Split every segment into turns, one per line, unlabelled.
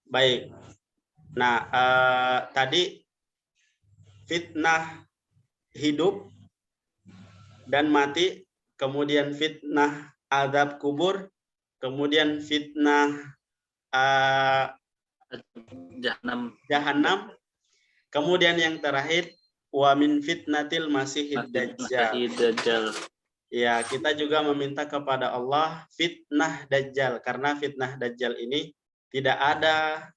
Baik. Nah, tadi fitnah hidup dan mati, kemudian fitnah azab kubur, kemudian fitnah jahanam, kemudian yang terakhir wa min fitnatil masihid dajjal. Ya, kita juga meminta kepada Allah fitnah dajjal, karena fitnah dajjal ini tidak ada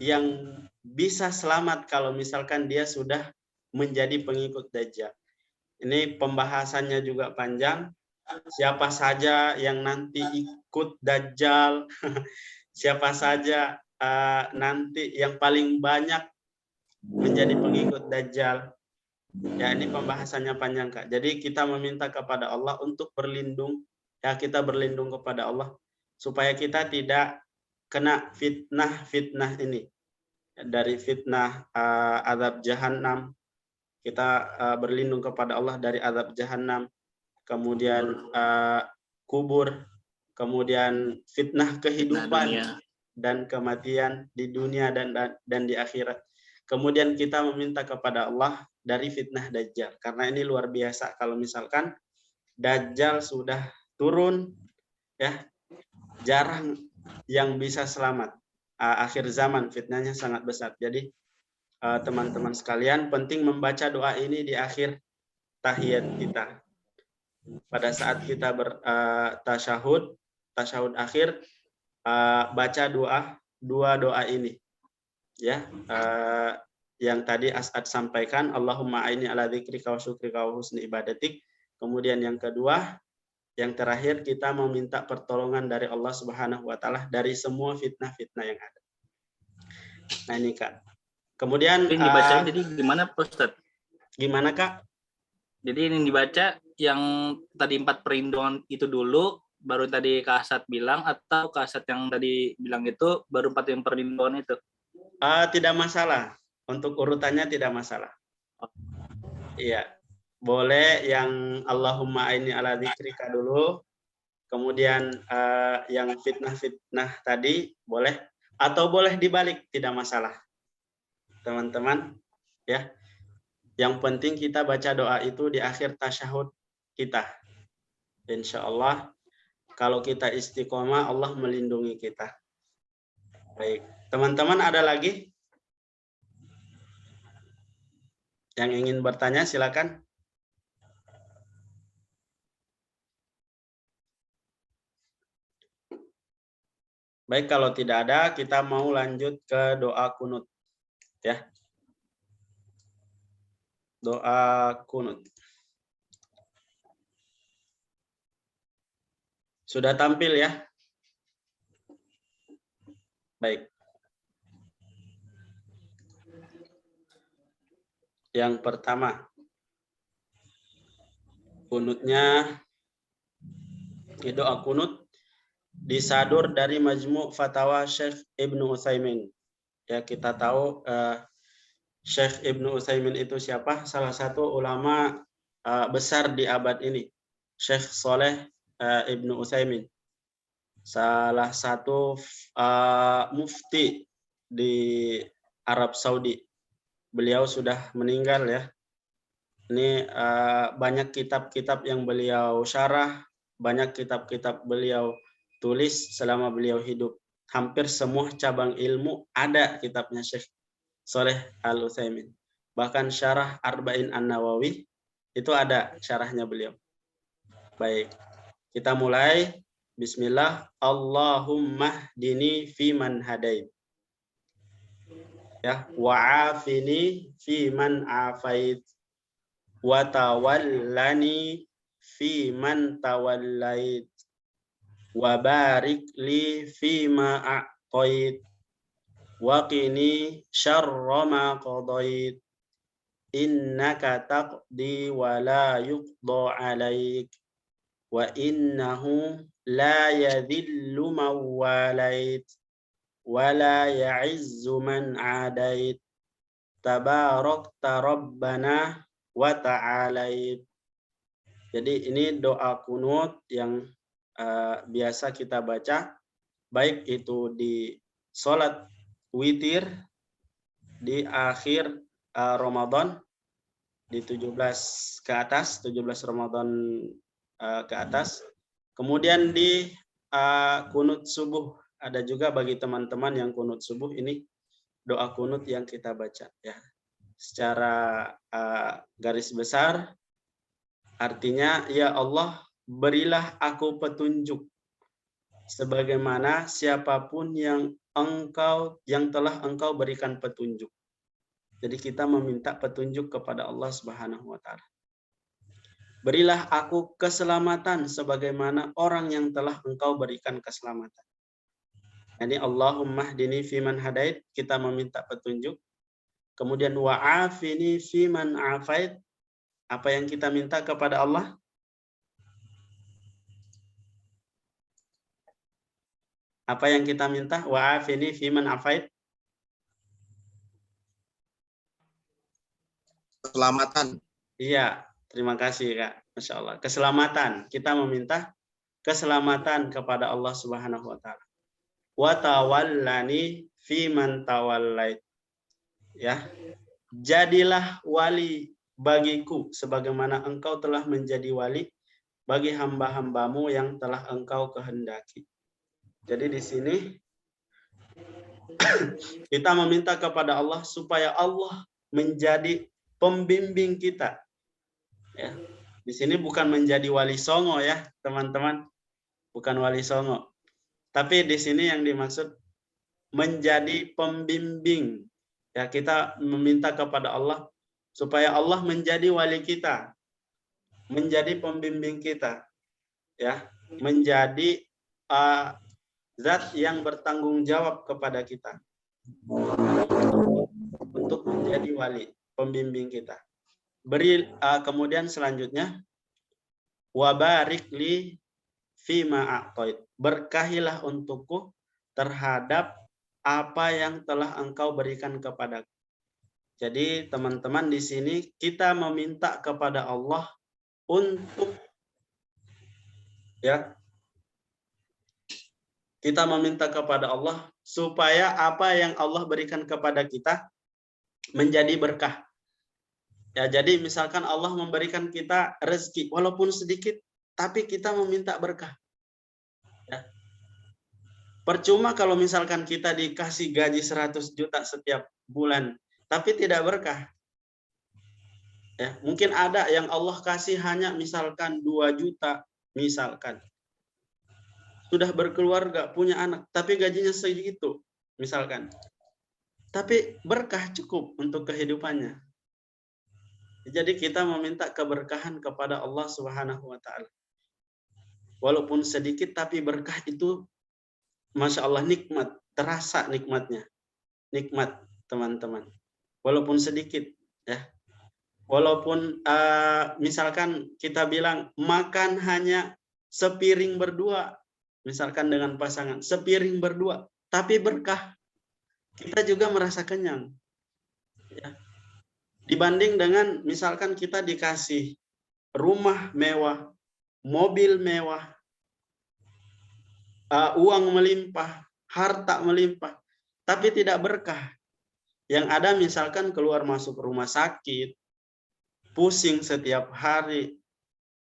yang bisa selamat kalau misalkan dia sudah menjadi pengikut dajjal. Ini pembahasannya juga panjang. Siapa saja yang nanti ikut dajjal, siapa saja nanti yang paling banyak menjadi pengikut dajjal. Ya, ini pembahasannya panjang, Kak. Jadi kita meminta kepada Allah untuk berlindung. Ya, kita berlindung kepada Allah supaya kita tidak kena fitnah-fitnah ini. Dari fitnah azab jahanam, kita berlindung kepada Allah dari azab jahanam, kemudian kubur, kemudian fitnah kehidupan dan kematian di dunia dan di akhirat. Kemudian kita meminta kepada Allah dari fitnah dajjal, karena ini luar biasa. Kalau misalkan dajjal sudah turun, ya jarang yang bisa selamat. Akhir zaman fitnahnya sangat besar. Jadi teman-teman sekalian, penting membaca doa ini di akhir tahiyat kita. Pada saat kita bertasyahud akhir, baca dua doa ini. Ya, yang tadi As'ad sampaikan, Allahumma aini ala dzikrika wa syukrika wa husni ibadatik. Kemudian yang kedua, yang terakhir, kita meminta pertolongan dari Allah Subhanahu wa taala dari semua fitnah-fitnah yang ada. Nah, ini Kak. Kemudian
ini dibaca jadi gimana, Ustaz?
Gimana, Kak?
Jadi ini dibaca yang tadi 4 perlindungan itu dulu, baru tadi Kak Asad bilang, atau Kak Asad yang tadi bilang itu baru 4 yang perlindungan itu?
Tidak masalah. Untuk urutannya tidak masalah. Iya. Boleh yang Allahumma aini ala dzikrika dulu. Kemudian yang fitnah-fitnah tadi boleh, atau boleh dibalik, tidak masalah. Teman-teman, ya. Yang penting kita baca doa itu di akhir tasyahud kita. Insya Allah, kalau kita istiqomah, Allah melindungi kita. Baik. Teman-teman, ada lagi yang ingin bertanya? Silakan. Baik, kalau tidak ada, kita mau lanjut ke doa kunut. Ya. Doa kunut. Sudah tampil ya? Baik. Yang pertama, kunutnya, doa kunut disadur dari Majmu' Fatawa Syekh Ibnu Utsaimin. Ya, kita tahu Syekh Ibnu Utsaimin itu siapa? Salah satu ulama besar di abad ini. Syekh Saleh Ibnu Utsaimin. Salah satu mufti di Arab Saudi. Beliau sudah meninggal ya. Ini banyak kitab-kitab yang beliau syarah, banyak kitab-kitab beliau tulis selama beliau hidup. Hampir semua cabang ilmu ada kitabnya Syekh Saleh Al-Utsaimin. Bahkan syarah Arba'in An-Nawawi itu ada syarahnya beliau. Baik, kita mulai. Bismillah. Allahumma hdini fi man hadait. Ya, wa'afini fi man afait. Wa tawallani fi man tawallait. Wa barik li fi ma a'tait. Wa qini syarra ma qadait. Innaka taqdi wa la yuqda alaik. Wa innahu la yadhillu man walait. Wa la ya'izzu man adait. Tabarakta rabbana wa ta'alait. Jadi ini doa kunut yang biasa kita baca baik itu di sholat witir di akhir Ramadan di 17 ke atas, 17 Ramadan ke atas. Kemudian di kunut subuh, ada juga bagi teman-teman yang kunut subuh, ini doa kunut yang kita baca ya. Secara garis besar artinya, ya Allah, berilah aku petunjuk sebagaimana siapapun yang telah engkau berikan petunjuk. Jadi kita meminta petunjuk kepada Allah Subhanahu wa taala. Berilah aku keselamatan sebagaimana orang yang telah engkau berikan keselamatan. Jadi Allahumma hdini fiman hadait, kita meminta petunjuk. Kemudian wa'afini fiman afait, apa yang kita minta kepada Allah? Apa yang kita minta? Wa'afini fiman afait.
Keselamatan.
Iya, terima kasih Kak. Masya Allah. Keselamatan. Kita meminta keselamatan kepada Allah Subhanahu wa taala. Wa tawallani fiman tawallait. Ya. Jadilah wali bagiku sebagaimana engkau telah menjadi wali bagi hamba-hambamu yang telah engkau kehendaki. Jadi di sini kita meminta kepada Allah supaya Allah menjadi pembimbing kita. Ya. Di sini bukan menjadi wali songo ya, teman-teman. Bukan wali songo. Tapi di sini yang dimaksud menjadi pembimbing. Ya, kita meminta kepada Allah supaya Allah menjadi wali kita. Menjadi pembimbing kita. Ya, menjadi zat yang bertanggung jawab kepada kita. Untuk menjadi wali, pembimbing kita. Kemudian selanjutnya wabarik li fima a'tait, berkahilah untukku terhadap apa yang telah engkau berikan kepadaku. Jadi teman-teman, di sini kita meminta kepada Allah untuk ya, kita meminta kepada Allah supaya apa yang Allah berikan kepada kita menjadi berkah. Ya, jadi misalkan Allah memberikan kita rezeki walaupun sedikit, tapi kita meminta berkah. Ya. Percuma kalau misalkan kita dikasih gaji 100 juta setiap bulan, tapi tidak berkah. Ya, mungkin ada yang Allah kasih hanya misalkan 2 juta, misalkan. Sudah berkeluarga, punya anak, tapi gajinya segitu, misalkan. Tapi berkah cukup untuk kehidupannya. Jadi kita meminta keberkahan kepada Allah Subhanahu wa taala. Walaupun sedikit tapi berkah itu Masya Allah nikmat, terasa nikmatnya. Nikmat, teman-teman. Walaupun sedikit ya. Walaupun misalkan kita bilang makan hanya sepiring berdua, misalkan dengan pasangan, sepiring berdua, tapi berkah. Kita juga merasa kenyang. Ya. Dibanding dengan misalkan kita dikasih rumah mewah, mobil mewah, uang melimpah, harta melimpah, tapi tidak berkah. Yang ada misalkan keluar masuk rumah sakit, pusing setiap hari,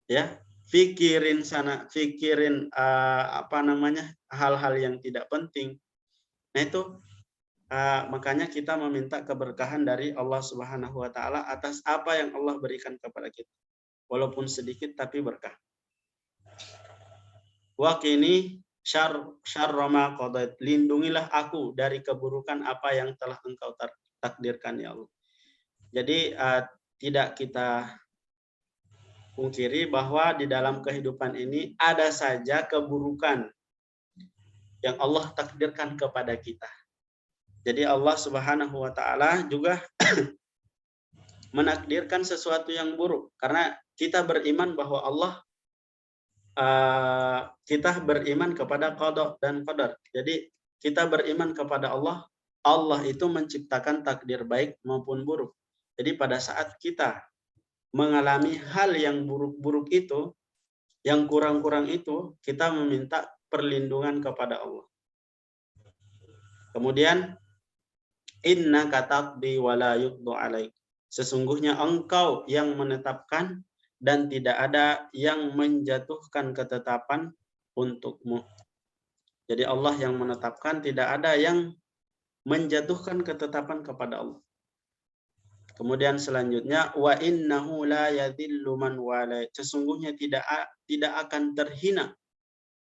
ya, pikirin sana, pikirin hal-hal yang tidak penting. Nah itu makanya kita meminta keberkahan dari Allah Subhanahu wa taala atas apa yang Allah berikan kepada kita. Walaupun sedikit tapi berkah. Wa qini syarra ma qadait, lindungilah aku dari keburukan apa yang telah engkau takdirkan ya Allah. Jadi tidak kita pungkiri bahwa di dalam kehidupan ini ada saja keburukan yang Allah takdirkan kepada kita. Jadi Allah Subhanahu wa taala juga menakdirkan sesuatu yang buruk karena kita beriman bahwa Allah kita beriman kepada qada dan qadar. Jadi kita beriman kepada Allah, Allah itu menciptakan takdir baik maupun buruk. Jadi pada saat kita mengalami hal yang buruk-buruk itu, yang kurang-kurang itu, kita meminta perlindungan kepada Allah. Kemudian innaka taqdi wa la yuqda 'alaik. Sesungguhnya engkau yang menetapkan dan tidak ada yang menjatuhkan ketetapan untukmu. Jadi Allah yang menetapkan, tidak ada yang menjatuhkan ketetapan kepada Allah. Kemudian selanjutnya wa innahu la yadhillu man wala. Sesungguhnya tidak akan terhina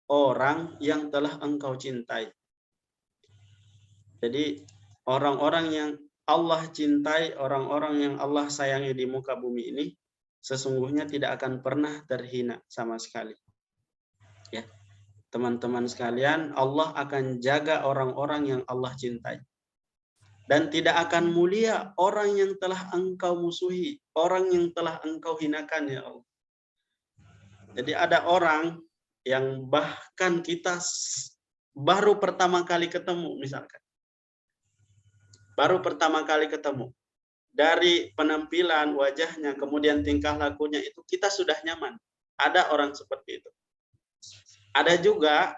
orang yang telah engkau cintai. Jadi orang-orang yang Allah cintai, orang-orang yang Allah sayangi di muka bumi ini sesungguhnya tidak akan pernah terhina sama sekali. Ya. Teman-teman sekalian, Allah akan jaga orang-orang yang Allah cintai. Dan tidak akan mulia orang yang telah engkau musuhi, orang yang telah engkau hinakan, ya Allah. Jadi ada orang yang bahkan kita baru pertama kali ketemu, misalkan. Baru pertama kali ketemu. Dari penampilan wajahnya, kemudian tingkah lakunya itu kita sudah nyaman. Ada orang seperti itu. Ada juga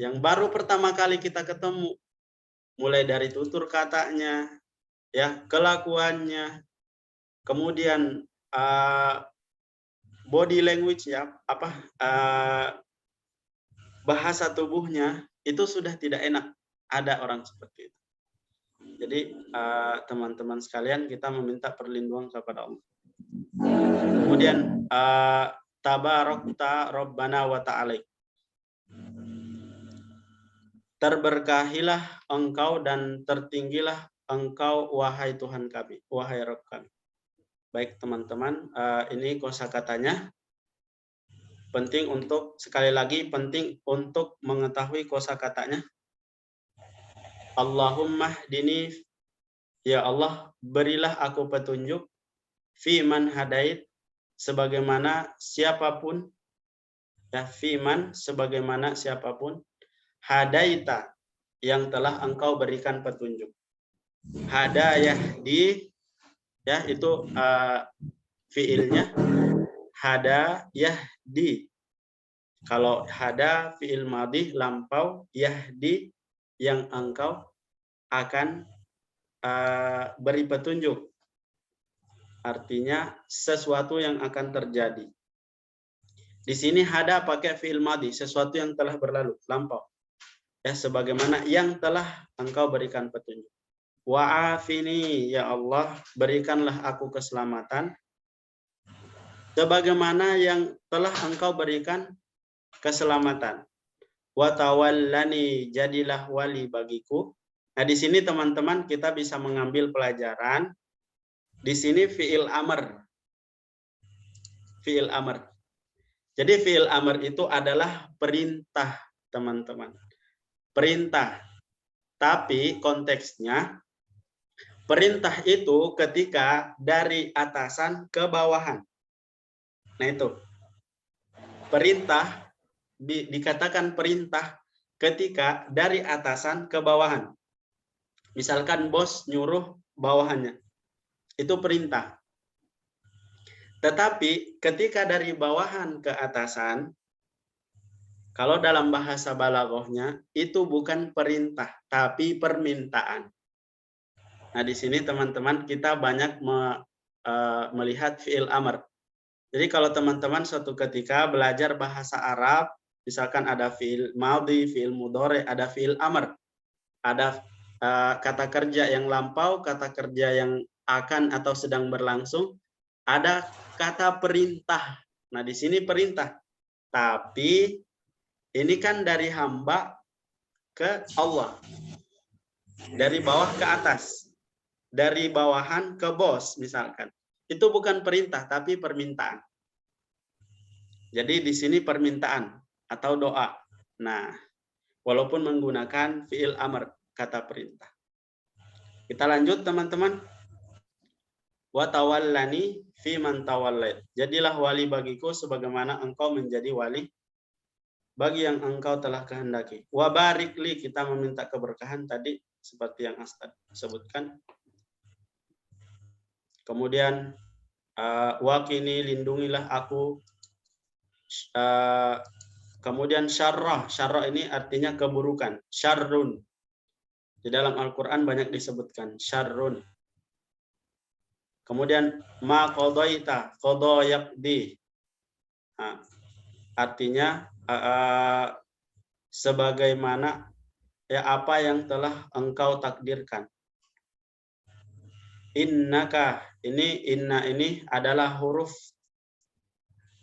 yang baru pertama kali kita ketemu, mulai dari tutur katanya, ya, kelakuannya, kemudian body language, ya, bahasa tubuhnya itu sudah tidak enak. Ada orang seperti itu. Jadi teman-teman sekalian, kita meminta perlindungan kepada Allah. Kemudian tabarakta rabbana wa ta'ala. Terberkahilah engkau dan tertinggilah engkau, wahai Tuhan kami, wahai Rabb kami. Baik teman-teman, ini kosakatanya. Penting untuk, sekali lagi, penting untuk mengetahui kosakatanya. Allahumma hdini, ya Allah, berilah aku petunjuk, fi man hadait, sebagaimana siapapun, ya, fi man, sebagaimana siapapun, hadaita, yang telah engkau berikan petunjuk. Hadayah di, ya, itu fiilnya hadayah di. Kalau hada fiil madhi lampau, yahdi yang engkau akan beri petunjuk. Artinya sesuatu yang akan terjadi. Di sini hada pakai fiil madhi, sesuatu yang telah berlalu, lampau. Ya, sebagaimana yang telah engkau berikan petunjuk. Wa'afini, ya Allah, berikanlah aku keselamatan sebagaimana yang telah engkau berikan keselamatan. Wa tawallani, jadilah wali bagiku. Nah, di sini teman-teman kita bisa mengambil pelajaran. Di sini fiil amr. Fiil amr. Jadi fiil amr itu adalah perintah, teman-teman. Perintah. Tapi konteksnya perintah itu ketika dari atasan ke bawahan. Nah, itu. Perintah dikatakan perintah ketika dari atasan ke bawahan. Misalkan bos nyuruh bawahannya. Itu perintah. Tetapi ketika dari bawahan ke atasan, kalau dalam bahasa balaghahnya itu bukan perintah, tapi permintaan. Nah, di sini teman-teman kita banyak melihat fiil amr. Jadi kalau teman-teman suatu ketika belajar bahasa Arab, misalkan ada fiil madhi, fiil mudhari, ada fiil amr. Ada kata kerja yang lampau, kata kerja yang akan atau sedang berlangsung, ada kata perintah. Nah, di sini perintah. Tapi ini kan dari hamba ke Allah. Dari bawah ke atas. Dari bawahan ke bos misalkan. Itu bukan perintah tapi permintaan. Jadi di sini permintaan atau doa. Nah, walaupun menggunakan fiil amr, kata perintah. Kita lanjut teman-teman. Wa tawallani fi man tawallait. Jadilah wali bagiku sebagaimana engkau menjadi wali bagi yang engkau telah kehendaki. Wa barikli, kita meminta keberkahan tadi seperti yang Astad sebutkan. Kemudian wakini, lindungilah aku. Kemudian syarrah. Syarrah ini artinya keburukan. Syarrun. Di dalam Al-Quran banyak disebutkan syarrun. Kemudian ma qadaita, qada yaqdi. Nah, artinya sebagaimana ya apa yang telah engkau takdirkan. Innaka, inna ini adalah huruf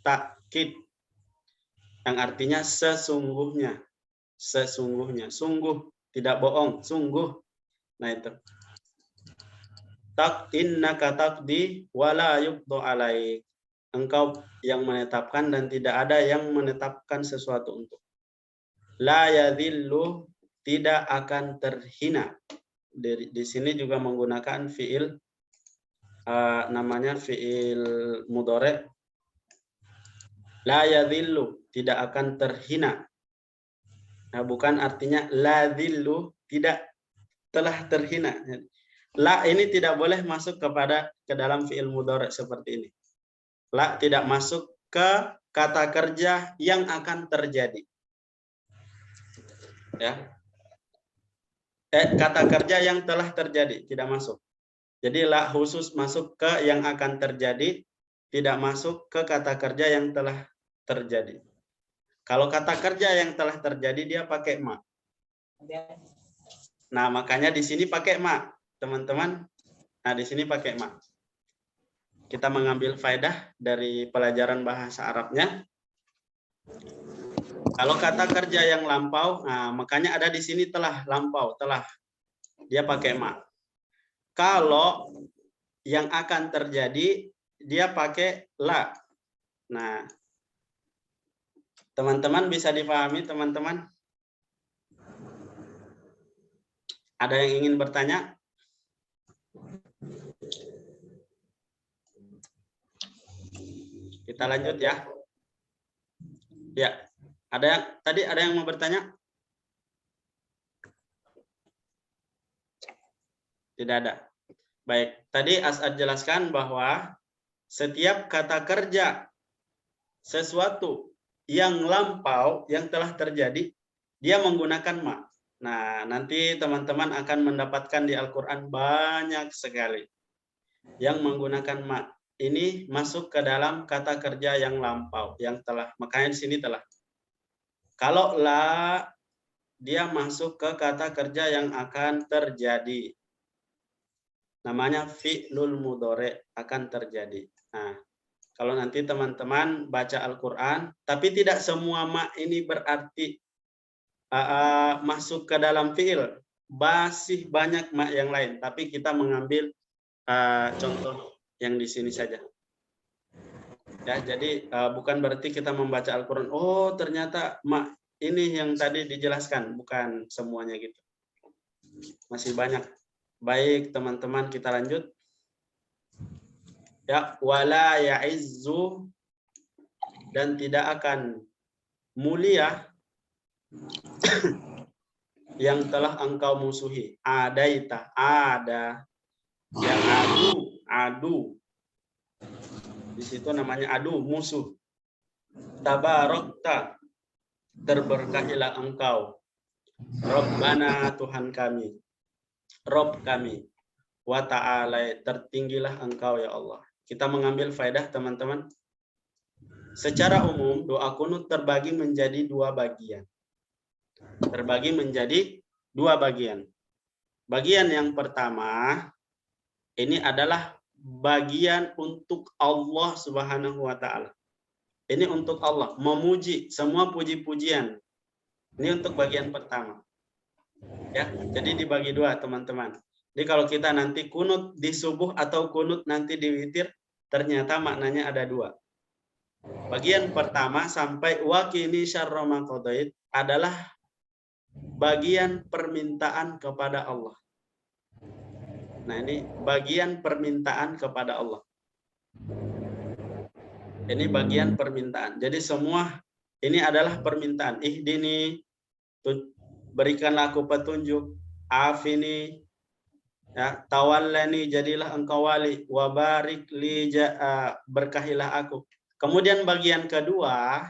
takkid yang artinya sesungguhnya, sungguh, tidak bohong, sungguh. Nah itu. Innaka taqdi wala yuqda alaik. Engkau yang menetapkan dan tidak ada yang menetapkan sesuatu untuk. La yadhillu, tidak akan terhina. Di sini juga menggunakan fiil namanya fiil mudhari'. La yadhillu, tidak akan terhina. Nah, bukan artinya la dhillu, tidak telah terhina. La ini tidak boleh masuk ke dalam fiil mudhari' seperti ini. La tidak masuk ke kata kerja yang akan terjadi. Ya. Kata kerja yang telah terjadi tidak masuk. Jadi la khusus masuk ke yang akan terjadi, tidak masuk ke kata kerja yang telah terjadi. Kalau kata kerja yang telah terjadi dia pakai ma. Nah, makanya di sini pakai ma, teman-teman. Nah, di sini pakai ma. Kita mengambil faedah dari pelajaran bahasa Arabnya. Kalau kata kerja yang lampau, nah makanya ada di sini telah lampau, telah. Dia pakai ma. Kalau yang akan terjadi, dia pakai la. Nah, teman-teman bisa dipahami, teman-teman? Ada yang ingin bertanya? Kita lanjut ya. Ya, tadi ada yang mau bertanya? Tidak ada. Baik, tadi As'ad jelaskan bahwa setiap kata kerja sesuatu yang lampau, yang telah terjadi, dia menggunakan ma. Nah, nanti teman-teman akan mendapatkan di Al-Quran banyak sekali yang menggunakan ma. Ini masuk ke dalam kata kerja yang lampau, yang telah. Makanya di sini telah. Kalau la, dia masuk ke kata kerja yang akan terjadi. Namanya fi'lul mudhari', akan terjadi. Nah, kalau nanti teman-teman baca Al-Quran, tapi tidak semua ma ini berarti masuk ke dalam fi'il. Masih banyak ma yang lain, tapi kita mengambil contoh yang di sini saja. Ya, jadi bukan berarti kita membaca Al-Quran, oh ternyata ma ini yang tadi dijelaskan, bukan semuanya gitu. Masih banyak. Baik teman-teman, kita lanjut. Ya, wala ya'izzu, dan tidak akan mulia yang telah engkau musuhi. Adaita, ada, yang adu. Di situ namanya adu, musuh. Tabarakta, terberkahilah engkau. Rabbana, Tuhan kami. Rob kami. Wa ta'ala, tertinggilah engkau ya Allah. Kita mengambil faedah teman-teman. Secara umum doa kunut terbagi menjadi dua bagian. Bagian yang pertama ini adalah bagian untuk Allah Subhanahu wa taala. Ini untuk Allah, memuji, semua puji-pujian. Ini untuk bagian pertama. Ya, jadi dibagi dua, teman-teman. Jadi kalau kita nanti kunut di subuh atau kunut nanti di witir, ternyata maknanya ada dua. Bagian pertama sampai waqini syarra ma qadait adalah bagian permintaan kepada Allah. Nah, ini bagian permintaan kepada Allah. Ini bagian permintaan. Jadi semua ini adalah permintaan. Ihdini, berikanlah aku petunjuk. Afini, ya, tawallani, jadilah engkau wali. Wabarik li, berkahilah aku. Kemudian bagian kedua,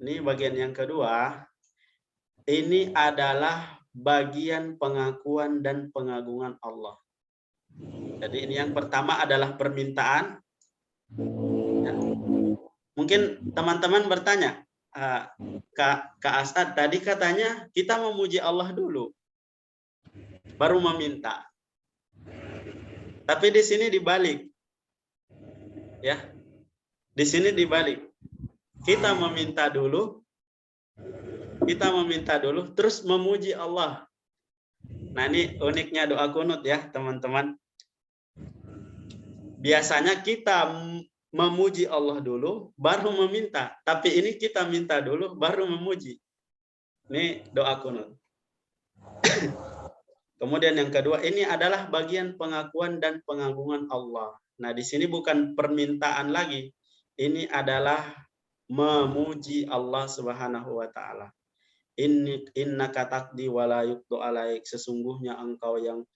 ini bagian yang kedua, ini adalah bagian pengakuan dan pengagungan Allah. Jadi ini yang pertama adalah permintaan. Ya. Mungkin teman-teman bertanya, Kak Asad tadi katanya kita memuji Allah dulu, baru meminta. Tapi di sini dibalik. Ya. Di sini dibalik. Kita meminta dulu, terus memuji Allah. Nah, ini uniknya doa kunut ya, teman-teman. Biasanya kita memuji Allah dulu, baru meminta. Tapi ini kita minta dulu, baru memuji. Ini doa kunut. Kemudian yang kedua, ini adalah bagian pengakuan dan pengagungan Allah. Nah, di sini bukan permintaan lagi. Ini adalah memuji Allah Subhanahu wa taala. Innaka taqdi wa la yuqda alaik, sesungguhnya engkau yang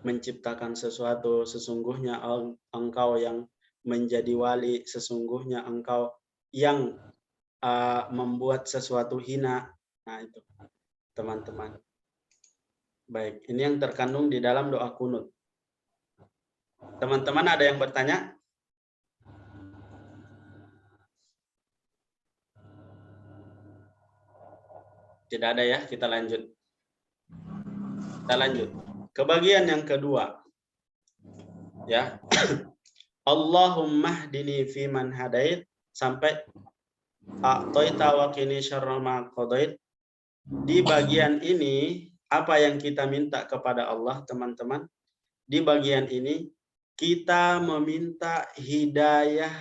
menciptakan sesuatu, sesungguhnya engkau yang menjadi wali, sesungguhnya engkau yang membuat sesuatu hina. Nah, itu teman-teman. Baik, ini yang terkandung di dalam doa kunut. Teman-teman ada yang bertanya? Tidak ada ya, kita lanjut. Ke bagian yang kedua. Ya. Allahumma hdini fi man hadait sampai a'taita wa qini syarra ma qadait. Di bagian ini apa yang kita minta kepada Allah, teman-teman? Di bagian ini kita meminta hidayah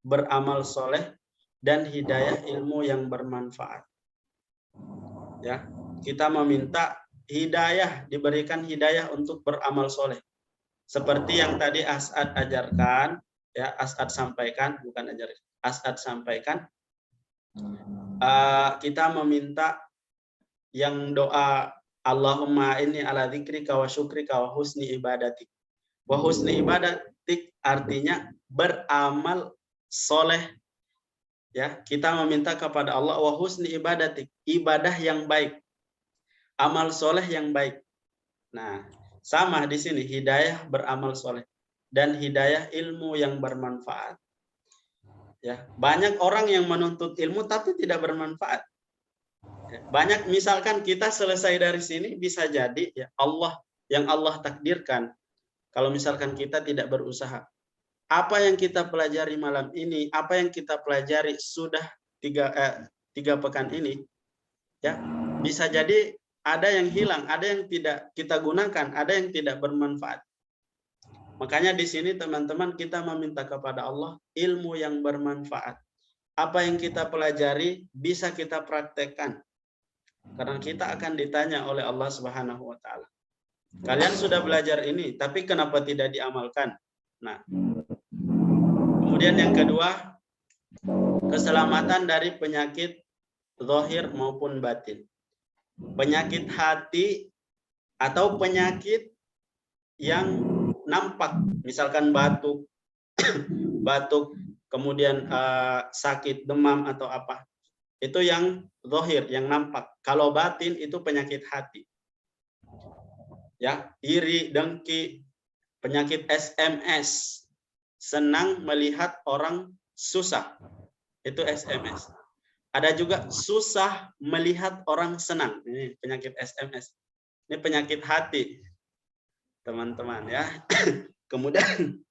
beramal soleh dan hidayah ilmu yang bermanfaat. Ya, kita meminta hidayah, diberikan hidayah untuk beramal soleh. Seperti yang tadi As'ad ajarkan, ya As'ad sampaikan, bukan ajarkan, As'ad sampaikan. Kita meminta yang doa Allahumma inni ala dzikrika wa syukrika wa husni ibadatik. Wa husni ibadatik artinya beramal soleh. Ya, kita meminta kepada Allah wa husni ibadatik, ibadah yang baik, amal soleh yang baik. Nah, sama di sini hidayah beramal soleh dan hidayah ilmu yang bermanfaat. Ya, banyak orang yang menuntut ilmu tapi tidak bermanfaat. Banyak, misalkan kita selesai dari sini bisa jadi ya Allah yang Allah takdirkan. Kalau misalkan kita tidak berusaha, apa yang kita pelajari malam ini, apa yang kita pelajari sudah tiga pekan ini, ya bisa jadi ada yang hilang, ada yang tidak kita gunakan, ada yang tidak bermanfaat. Makanya di sini teman-teman kita meminta kepada Allah ilmu yang bermanfaat. Apa yang kita pelajari bisa kita praktekkan. Karena kita akan ditanya oleh Allah Subhanahu wa taala. Kalian sudah belajar ini, tapi kenapa tidak diamalkan? Nah, kemudian yang kedua, keselamatan dari penyakit zahir maupun batin. Penyakit hati atau penyakit yang nampak, misalkan batuk, kemudian sakit, demam atau apa. Itu yang zahir, yang nampak. Kalau batin itu penyakit hati. Ya, iri, dengki, penyakit SMS, senang melihat orang susah, itu SMS. Ada juga susah melihat orang senang, ini penyakit SMS. Ini penyakit hati, teman-teman ya. Kemudian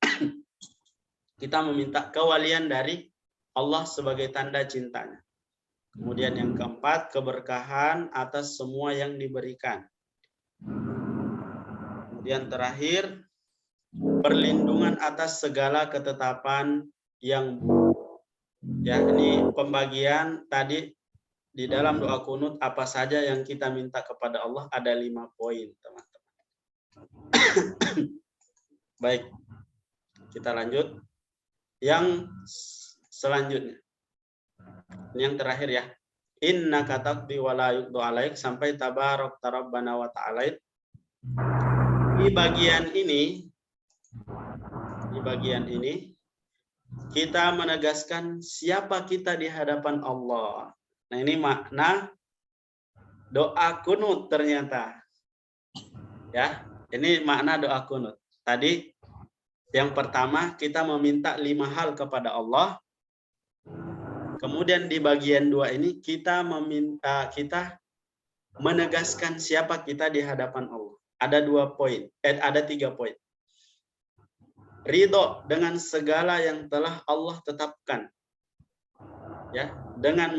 kita meminta kewalian dari Allah sebagai tanda cintanya. Kemudian yang keempat, keberkahan atas semua yang diberikan. Kemudian terakhir, perlindungan atas segala ketetapan yang buruk. Ya, ini pembagian tadi di dalam doa kunut apa saja yang kita minta kepada Allah, ada 5 poin, teman-teman. Baik, kita lanjut. Yang selanjutnya, ini yang terakhir ya. Innaka taqdi wa la yuqda alaik sampai tabarak rabbana wa ta'ala. Di bagian ini kita menegaskan siapa kita di hadapan Allah. Nah, Nah, ini makna doa kunut ternyata. Ya, ini makna doa kunut. Tadi yang pertama kita meminta 5 hal kepada Allah. Kemudian di bagian 2 ini kita menegaskan siapa kita di hadapan Allah. Ada 2 poin, ada 3 poin. Ridho dengan segala yang telah Allah tetapkan. Ya, dengan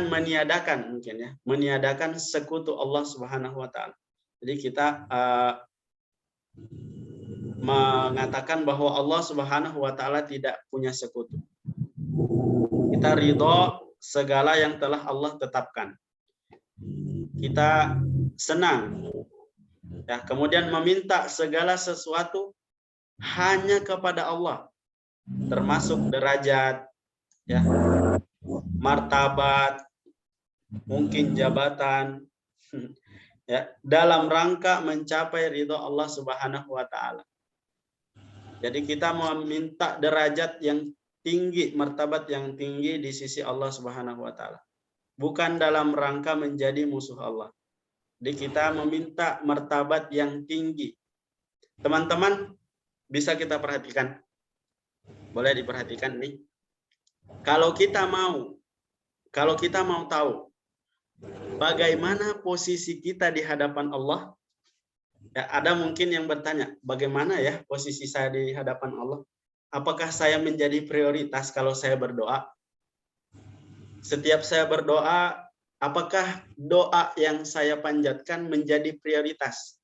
meniadakan mungkin ya, meniadakan sekutu Allah Subhanahu wa taala. Jadi kita mengatakan bahwa Allah Subhanahu wa taala tidak punya sekutu. Kita ridho segala yang telah Allah tetapkan. Kita senang. Ya, kemudian meminta segala sesuatu hanya kepada Allah. Termasuk derajat, ya, martabat, mungkin jabatan, ya, dalam rangka mencapai ridho Allah Subhanahu wa taala. Jadi kita meminta derajat yang tinggi, martabat yang tinggi di sisi Allah Subhanahu wa taala. Bukan dalam rangka menjadi musuh Allah. Jadi kita meminta martabat yang tinggi. Teman-teman bisa kita perhatikan. Boleh diperhatikan nih. Kalau kita mau tahu bagaimana posisi kita di hadapan Allah, ya, ada mungkin yang bertanya, bagaimana ya posisi saya di hadapan Allah? Apakah saya menjadi prioritas kalau saya berdoa? Setiap saya berdoa, apakah doa yang saya panjatkan menjadi prioritas?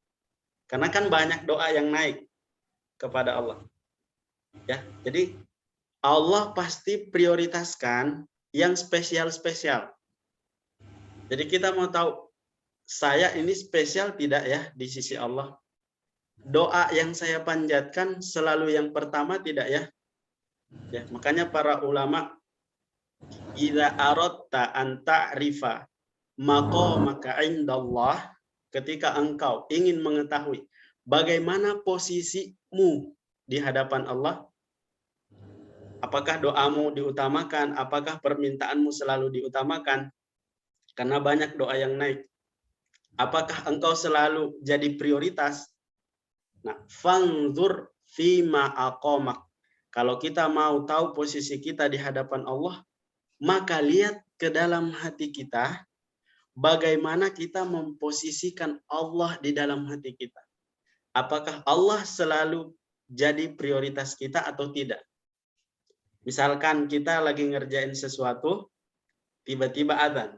Karena kan banyak doa yang naik kepada Allah. Ya, jadi Allah pasti prioritaskan yang spesial-spesial. Jadi kita mau tahu, saya ini spesial tidak ya di sisi Allah? Doa yang saya panjatkan selalu yang pertama tidak ya? Ya, makanya para ulama, idza aradta an ta'rifa maqamaka indallah, ketika engkau ingin mengetahui bagaimana posisimu di hadapan Allah, apakah doamu diutamakan, apakah permintaanmu selalu diutamakan? Karena banyak doa yang naik. Apakah engkau selalu jadi prioritas? Nah, fangzur fima aqamak. Kalau kita mau tahu posisi kita di hadapan Allah, maka lihat ke dalam hati kita, bagaimana kita memposisikan Allah di dalam hati kita. Apakah Allah selalu jadi prioritas kita atau tidak? Misalkan kita lagi ngerjain sesuatu, tiba-tiba adzan.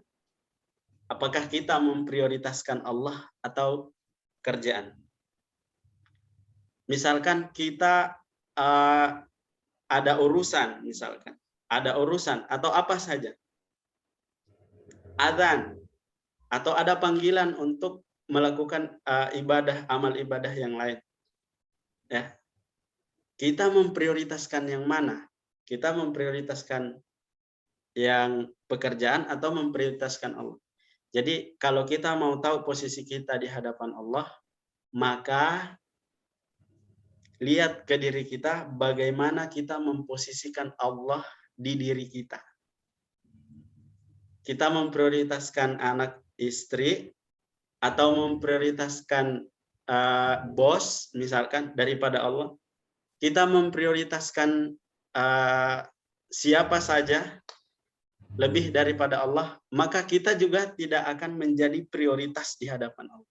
Apakah kita memprioritaskan Allah atau kerjaan? Misalkan kita ada urusan, misalkan ada urusan atau apa saja, adzan atau ada panggilan untuk melakukan ibadah, amal ibadah yang lain, ya, kita memprioritaskan yang mana? Kita memprioritaskan yang pekerjaan atau memprioritaskan Allah? Jadi kalau kita mau tahu posisi kita di hadapan Allah, maka lihat ke diri kita bagaimana kita memposisikan Allah di diri kita. Kita memprioritaskan anak istri atau memprioritaskan bos misalkan daripada Allah. Kita memprioritaskan siapa saja lebih daripada Allah, maka kita juga tidak akan menjadi prioritas di hadapan Allah.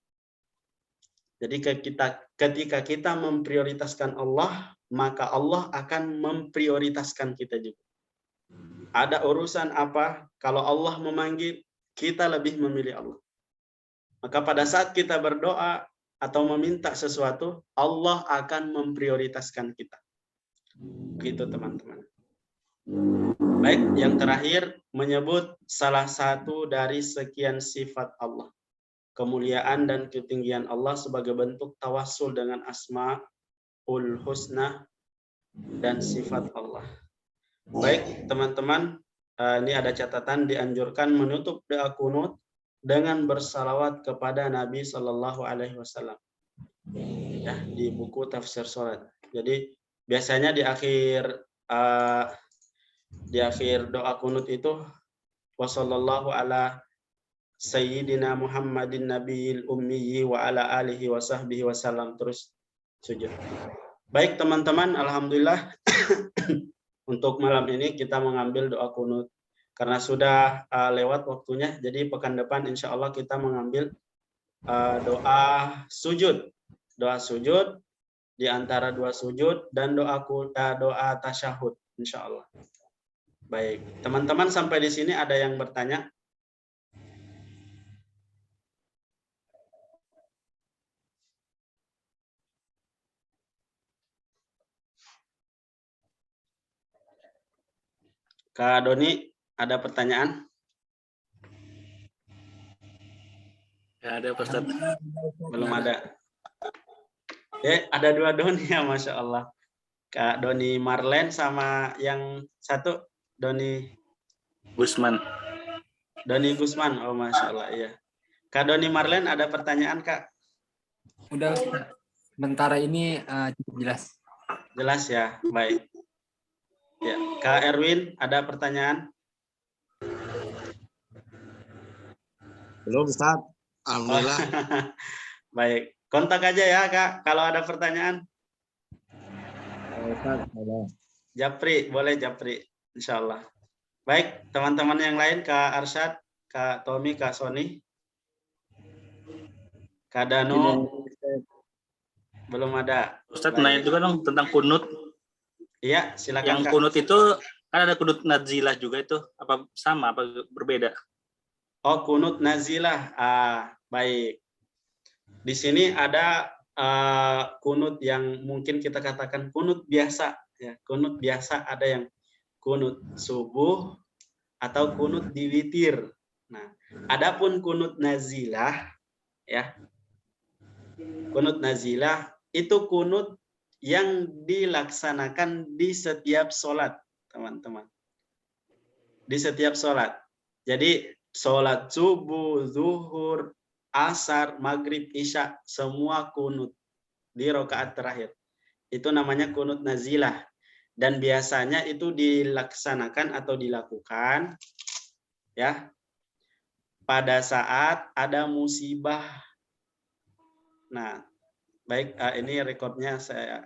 Jadi ketika kita memprioritaskan Allah, maka Allah akan memprioritaskan kita juga. Ada urusan apa, kalau Allah memanggil, kita lebih memilih Allah. Maka pada saat kita berdoa atau meminta sesuatu, Allah akan memprioritaskan kita. Begitu teman-teman. Baik, yang terakhir menyebut salah satu dari sekian sifat Allah. Kemuliaan dan ketinggian Allah sebagai bentuk tawassul dengan asmaul husna dan sifat Allah. Baik, teman-teman, ini ada catatan, dianjurkan menutup doa kunut dengan bersalawat kepada Nabi Shallallahu Alaihi Wasallam. Ya, di buku tafsir sholat. Jadi biasanya di akhir Di akhir doa kunut itu wassallallahu ala sayyidina Muhammadin nabiyil ummiyi wa ala alihi wa sahbihi wasallam, terus sujud. Baik teman-teman, alhamdulillah untuk malam ini kita mengambil doa kunut karena sudah lewat waktunya. Jadi pekan depan insya Allah kita mengambil doa sujud di antara dua sujud dan doa tasyahud insya Allah. Baik, teman-teman sampai di sini ada yang bertanya? Kak Doni, ada pertanyaan?
Ya, ada Pak Ustaz.
Belum ada. Ada dua Doni ya, Masya Allah. Kak Doni Marlen sama yang satu Doni
Gusman.
Doni Gusman, oh Masya Allah, iya. Kak Doni Marlen ada pertanyaan, Kak?
Udah, sementara ini cukup jelas.
Jelas ya, baik. Ya, Kak Erwin ada pertanyaan?
Belum, Ustaz. Alhamdulillah.
Baik, kontak aja ya, Kak, kalau ada pertanyaan.
Ustaz, halo.
Japri, boleh Japri, insya Allah. Baik, teman-teman yang lain, Kak Arsyad, Kak Tommy, Kak Sony, Kak Danu, belum ada.
Ustaz nanya juga dong tentang kunut.
Iya, silakan.
Yang
Kak.
kunut itu kan ada kunut nazilah juga itu, apa sama apa berbeda?
Oh, kunut nazilah. Baik. Di sini ada kunut yang mungkin kita katakan kunut biasa. Ya, kunut biasa, ada yang kunut subuh atau kunut di witir. Nah, adapun kunut nazilah, ya, kunut nazilah itu kunut yang dilaksanakan di setiap sholat, teman-teman. Di setiap sholat. Jadi sholat subuh, zuhur, asar, maghrib, isya, semua kunut di rakaat terakhir. Itu namanya kunut nazilah. Dan biasanya itu dilaksanakan atau dilakukan ya pada saat ada musibah. Nah, baik, ini rekodnya saya